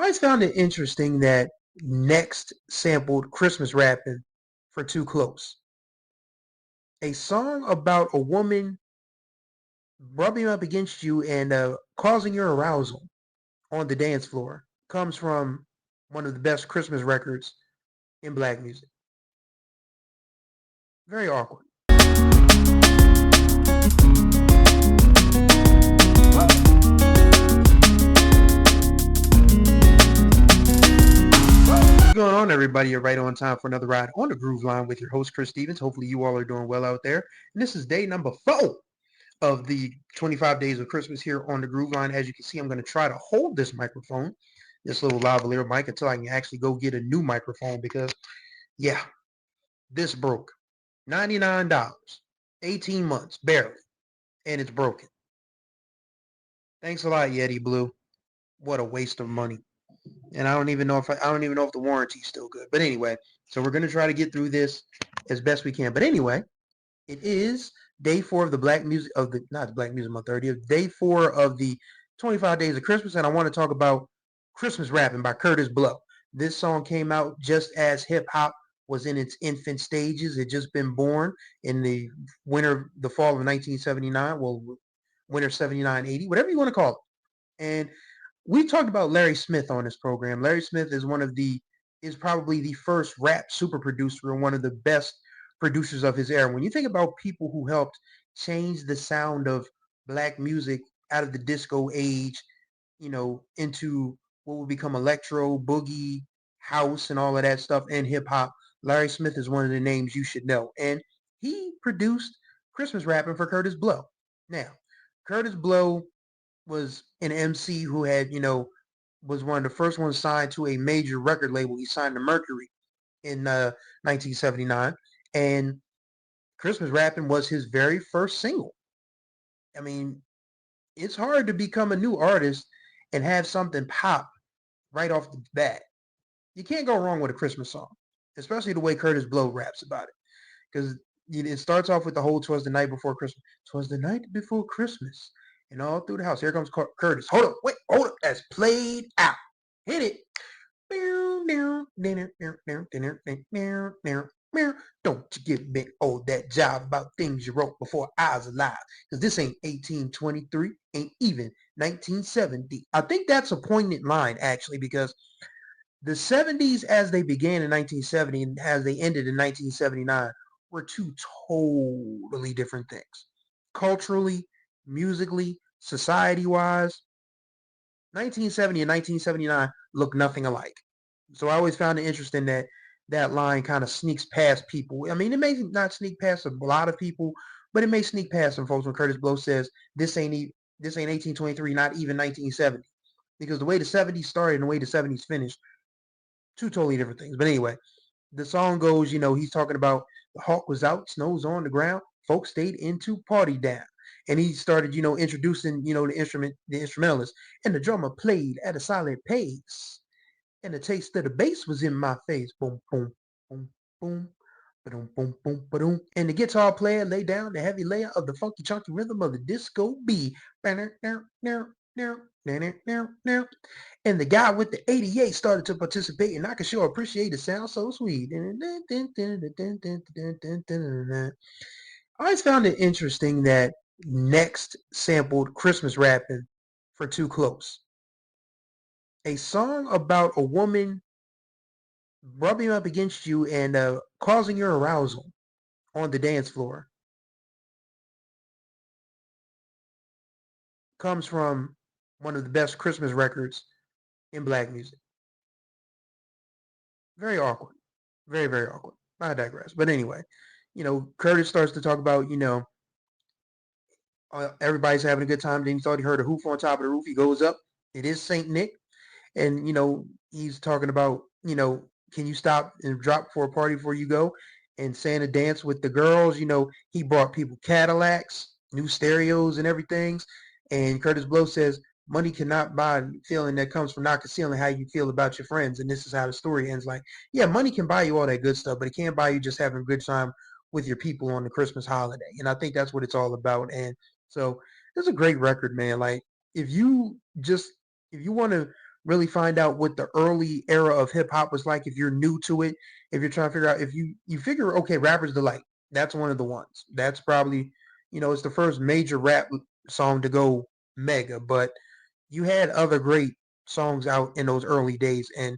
always found it interesting that Next sampled Christmas Rappin' for Too Close. A song about a woman rubbing up against you and causing your arousal on the dance floor comes from one of the best Christmas records in black music. Very awkward. What's going on, everybody? You're right on time for another ride on the Groove Line with your host, Chris Stevens. Hopefully you all are doing well out there. And this is day number 4 of the 25 days of Christmas here on the Groove Line. As you can see, I'm going to try to hold this microphone, this little lavalier mic, until I can actually go get a new microphone because, yeah, this broke. $99, 18 months, barely, and it's broken. Thanks a lot, Yeti Blue. What a waste of money. And I don't even know if the warranty's still good. But anyway, so we're gonna try to get through this as best we can. But anyway, it is day 4 of the Black Music of the not the Black Music Month 30th, day 4 of the 25 Days of Christmas, and I want to talk about Christmas Rappin' by Kurtis Blow. This song came out just as hip hop was in its infant stages. It just been born in the fall of 1979. Well, winter 79-80, whatever you want to call it. And we talked about Larry Smith on this program. Larry Smith is probably the first rap super producer and one of the best producers of his era. When you think about people who helped change the sound of black music out of the disco age, into what would become electro, boogie, house, and all of that stuff, and hip hop, Larry Smith is one of the names you should know. And he produced Christmas Rappin' for Kurtis Blow. Now, Kurtis Blow was an MC who was one of the first ones signed to a major record label. He signed to Mercury in 1979, and Christmas Rappin' was his very first single. I mean, it's hard to become a new artist and have something pop right off the bat. You can't go wrong with a Christmas song, especially the way Kurtis Blow raps about it, because it starts off with the whole "'Twas the night before Christmas." "'Twas the night before Christmas." And all through the house, here comes Kurtis. Hold up. That's played out. Hit it. Don't you give me all that jive about things you wrote before I was alive. Because this ain't 1823, ain't even 1970. I think that's a poignant line, actually, because the 70s as they began in 1970 and as they ended in 1979 were two totally different things. Culturally, musically, society-wise, 1970 and 1979 look nothing alike. So I always found it interesting that that line kind of sneaks past people. I mean, it may not sneak past a lot of people, but it may sneak past some folks when Kurtis Blow says this ain't 1823, not even 1970. Because the way the 70s started and the way the 70s finished, two totally different things. But anyway, the song goes, he's talking about the hawk was out, snow's on the ground, folks stayed into party down. And he started, introducing, the instrumentalist. And the drummer played at a silent pace. And the taste of the bass was in my face. Boom, boom, boom, boom. Ba-dum, boom, boom, ba-dum. And the guitar player laid down the heavy layer of the funky, chunky rhythm of the disco beat. And the guy with the 88 started to participate, and I could sure appreciate the sound so sweet. I always found it interesting that Next sampled Christmas Rappin' for Too Close. A song about a woman rubbing up against you and causing your arousal on the dance floor comes from one of the best Christmas records in black music. Very awkward. Very, very awkward. I digress. But anyway, Kurtis starts to talk about, everybody's having a good time. Then he thought he heard a hoof on top of the roof. He goes up. It is Saint Nick. And, he's talking about, can you stop and drop for a party before you go? And Santa danced with the girls. He brought people Cadillacs, new stereos and everything. And Kurtis Blow says, money cannot buy a feeling that comes from not concealing how you feel about your friends. And this is how the story ends. Like, yeah, money can buy you all that good stuff, but it can't buy you just having a good time with your people on the Christmas holiday. And I think that's what it's all about. And so it's a great record, man. Like, if you want to really find out what the early era of hip hop was like. If you're new to it, if you're trying to figure out, if you figure, okay, Rapper's Delight, that's one of the ones. That's probably, it's the first major rap song to go mega. But you had other great songs out in those early days, and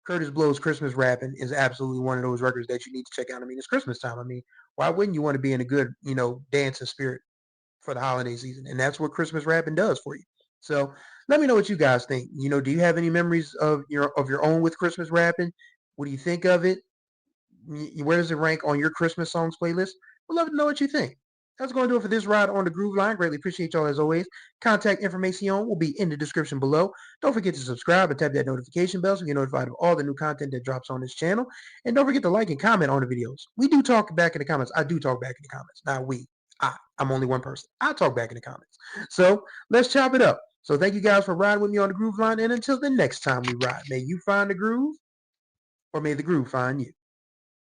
Kurtis Blow's Christmas Rappin' is absolutely one of those records that you need to check out. I mean, it's Christmas time. I mean, why wouldn't you want to be in a good, dancing spirit for the holiday season? And that's what Christmas Rappin' does for you. So let me know what you guys think. Do you have any memories of your own with Christmas Rappin'? What do you think of it? Where does it rank on your Christmas songs playlist? We'd love to know what you think. That's going to do it for this ride on the Groove Line. Greatly appreciate y'all as always. Contact information will be in the description below. Don't forget to subscribe and tap that notification bell so you get notified of all the new content that drops on this channel. And don't forget to like and comment on the videos. We do talk back in the comments. I do talk back in the comments. Not we. I'm only one person. I talk back in the comments. So let's chop it up. So thank you guys for riding with me on the Groove Line. And until the next time we ride, may you find the groove or may the groove find you.